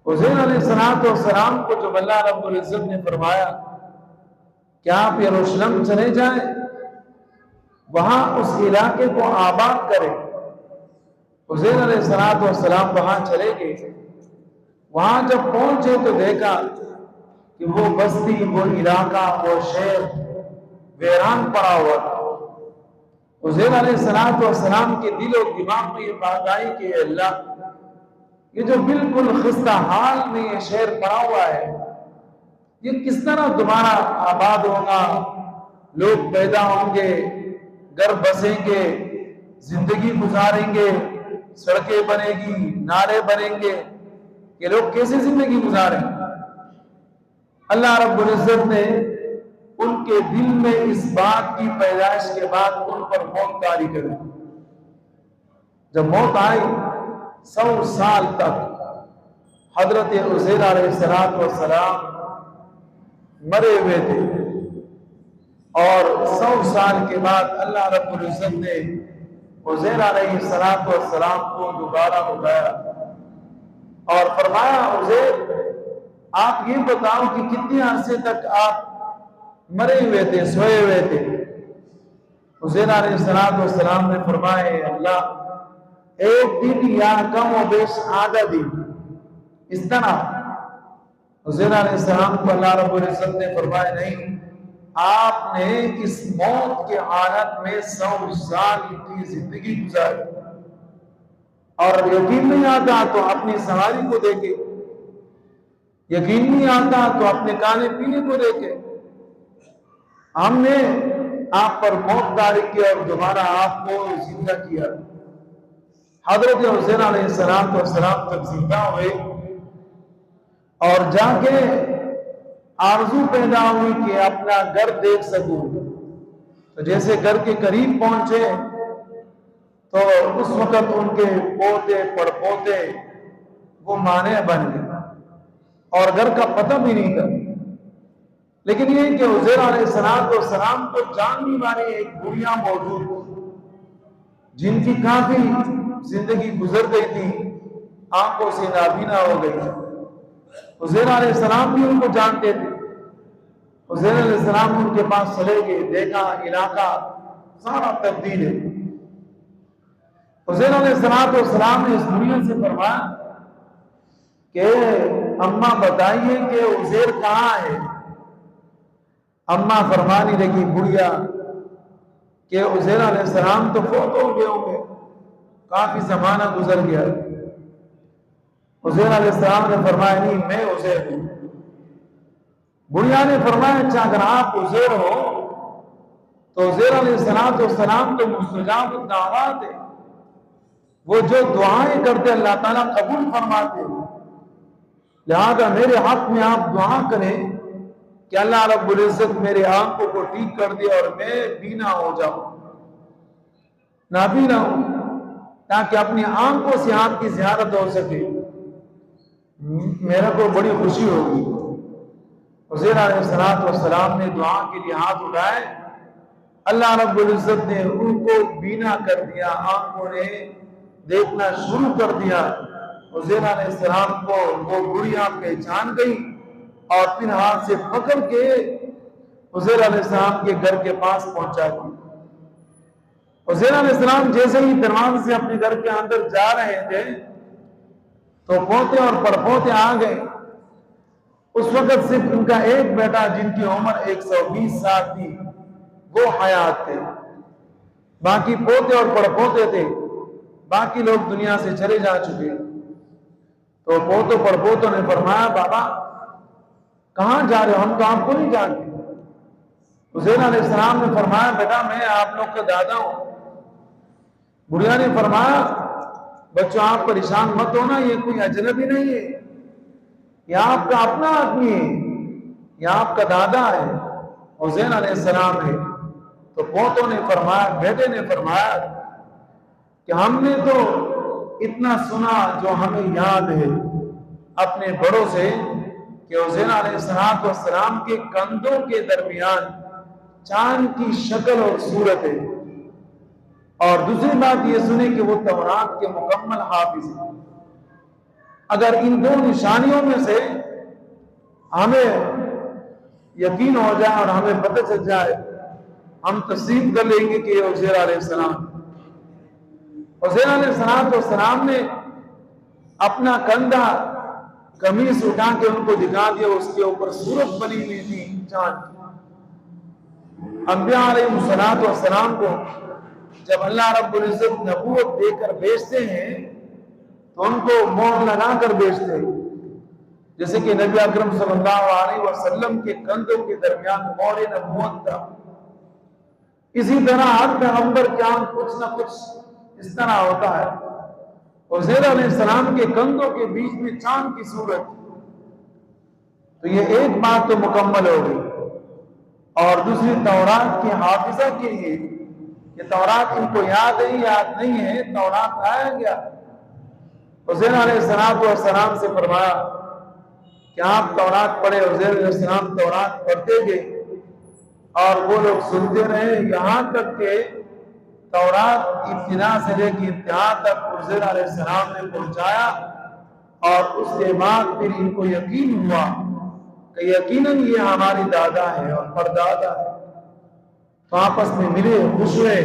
حسین علیہ السلام کو جب اللہ رب العزت نے فرمایا کہ آپ یروشلم چلے جائیں، وہاں اس علاقے کو آباد کریں، حسین علیہ السلام وہاں چلے گئے۔ وہاں جب پہنچے تو دیکھا کہ وہ بستی، وہ علاقہ، وہ شہر ویران پڑا ہوا تھا۔ حسین علیہ السلام کے دل و دماغ میں یہ بات آئی کہ اے اللہ، یہ جو بالکل خستہ حال میں یہ شہر پڑا ہوا ہے، یہ کس طرح دوبارہ آباد ہوگا؟ لوگ پیدا ہوں گے، گھر بسیں گے، زندگی گزاریں گے، سڑکیں بنے گی، نالے بنیں گے، یہ لوگ کیسے زندگی گزاریں؟ اللہ رب العزت نے ان کے دل میں اس بات کی پیدائش کے بعد ان پر موت طاری کر دی۔ جب موت آئی، 100 سال تک حضرت عزیر علیہ السلام مرے ہوئے تھے، اور 100 سال کے بعد اللہ رب العزت نے عزیر علیہ السلام کو دوبارہ اٹھایا اور فرمایا، عزیر آپ یہ بتاؤ کہ کتنے عرصے تک آپ مرے ہوئے تھے، سوئے ہوئے تھے؟ عزیر علیہ السلام نے فرمایا، اللہ ایک دن یا کم و بیش آدھا دن، اس طرح۔ عزیر علیہ السلام کو اللہ رب العزت نے فرمایا، نہیں، آپ نے اس موت کے حالت میں 100 سال کی زندگی گزاری، اور یقین نہیں آتا تو اپنی سواری کو دیکھے، یقین نہیں آتا تو اپنے کھانے پینے کو دیکھے، ہم نے آپ پر موت طاری کی اور دوبارہ آپ کو زندہ کیا۔ حضرت حسین علیہ السلام تک زندہ ہوئے، اور جا کے آرزو پیدا ہوئی کہ اپنا گھر دیکھ سکوں۔ تو جیسے گھر کے قریب پہنچے تو اس وقت ان کے پوتے پڑپوتے وہ مانے بن گئے، اور گھر کا پتہ بھی نہیں تھا۔ لیکن یہ کہ عزیر علیہ السلام کو جاننے والی ایک بڑھیا موجود تھی، جن کی کافی زندگی گزر گئی تھی، آنکھوں سے نابینا ہو گئی تھی۔ عزیر علیہ السلام بھی ان کو جانتے تھے۔ عزیر علیہ السلام ان کے پاس چلے گئے، دیکھا علاقہ سارا تبدیل ہے۔ عزیر علیہ السلام نے اس دنیا سے فرمایا کہ اماں بتائیے کہ عزیر کہاں ہے؟ اماں فرمانے لگی بڑھیا کہ عزیر علیہ السلام تو فوت ہو گئے ہوں گے، کافی زمانہ گزر گیا۔ عزیر علیہ السلام نے فرمایا، نہیں، میں عزیر ہوں۔ بڑھیا نے فرمایا، اچھا اگر آپ عزیر ہو تو عزیر علیہ السلام تو مستجاب الدعوات ہے، وہ جو دعائیں کرتے اللہ تعالیٰ قبول فرماتے ہیں، لہذا میرے حق میں آپ دعا کریں کہ اللہ رب العزت میرے آنکھوں کو ٹھیک کر دے اور میں بینا ہو جاؤں، نابینا ہوں، تاکہ اپنی آنکھوں سے آپ کی زیارت ہو سکے، میرا کو بڑی خوشی ہوگی۔ عزیر علیہ السلام نے دعا کے لیے ہاتھ اٹھائے، اللہ رب العزت نے ان کو بینا کر دیا، آنکھوں نے دیکھنا شروع کر دیا۔ عزیر علیہ السلام کو وہ بڑھیا پہچان گئی، اور پھر ہاتھ سے پکڑ کے عزیر علیہ السلام کے گھر کے پاس پہنچا دی۔ عزیر علیہ السلام جیسے ہی دروازے سے اپنے گھر کے اندر جا رہے تھے تو پوتے اور پڑپوتے آ گئے۔ اس وقت صرف ان کا ایک بیٹا، جن کی عمر 120 سال تھی، وہ حیات تھے، باقی پوتے اور پڑپوتے تھے، باقی لوگ دنیا سے چلے جا چکے۔ تو پوتوں پڑپوتوں نے فرمایا، بابا کہاں جا رہے ہو؟ ہم تو آپ کو نہیں جانتے۔ حسین علیہ السلام نے فرمایا، بیٹا میں آپ لوگ کا دادا ہوں۔ بڑھیا نے فرمایا، بچوں آپ پریشان مت ہونا، یہ کوئی اجنبی نہیں ہے، یہ آپ کا اپنا آدمی ہے، یہ آپ کا دادا ہے، حسین علیہ السلام ہے۔ تو پوتوں نے فرمایا، بیٹے نے فرمایا کہ ہم نے تو اتنا سنا جو ہمیں یاد ہے اپنے بڑوں سے کہ حسین علیہ السلام کے کندھوں کے درمیان چاند کی شکل اور صورت ہے، اور دوسری بات یہ سنیں کہ وہ تورات کے مکمل حافظ ہیں۔ اگر ان دو نشانیوں میں سے ہمیں یقین ہو جائے اور ہمیں پتہ چل جائے، ہم تسلیم کر لیں گے کہ یہ عزیر علیہ السلام۔ عزیر علیہ السلام نے اپنا کندھا قمیص اٹھا کے ان کو دکھا دیا، اس کے اوپر صورت بنی ہوئی تھی چاند۔ انبیاء علیہ السلام کو جب اللہ رب العزت نبوت دے کر بھیجتے ہیں تو ان کو مہر لگا کر بھیجتے ہیں، جیسے کہ نبی اکرم صلی اللہ علیہ وسلم کے کندھوں کے درمیان مہر نبوت تھا، اسی طرح ہر پیغمبر کے یہاں کچھ نہ کچھ اس طرح ہوتا ہے۔ عزیر علیہ السلام کے کندھوں کے بیچ میں چاند کی صورت، تو یہ ایک بات تو مکمل ہو گئی۔ اور دوسری توراۃ کی حافظہ کے لیے کہ توراۃ ان کو یاد نہیں ہے، توراۃ لایا گیا۔ عزیر علیہ السلام سے فرمایا کہ آپ توراۃ پڑھے۔ عزیر علیہ السلام توراۃ پڑھتے گئے اور وہ لوگ سنتے رہے، یہاں تک کہ توراۃ ابتدا سے لے کے انتہا تک عزیر علیہ السلام نے پہنچایا، اور اس کے بعد پھر ان کو یقین ہوا کہ یقیناً یہ ہماری دادا ہے اور پردادا ہے، تو آپس میں ملے، خوش ہوئے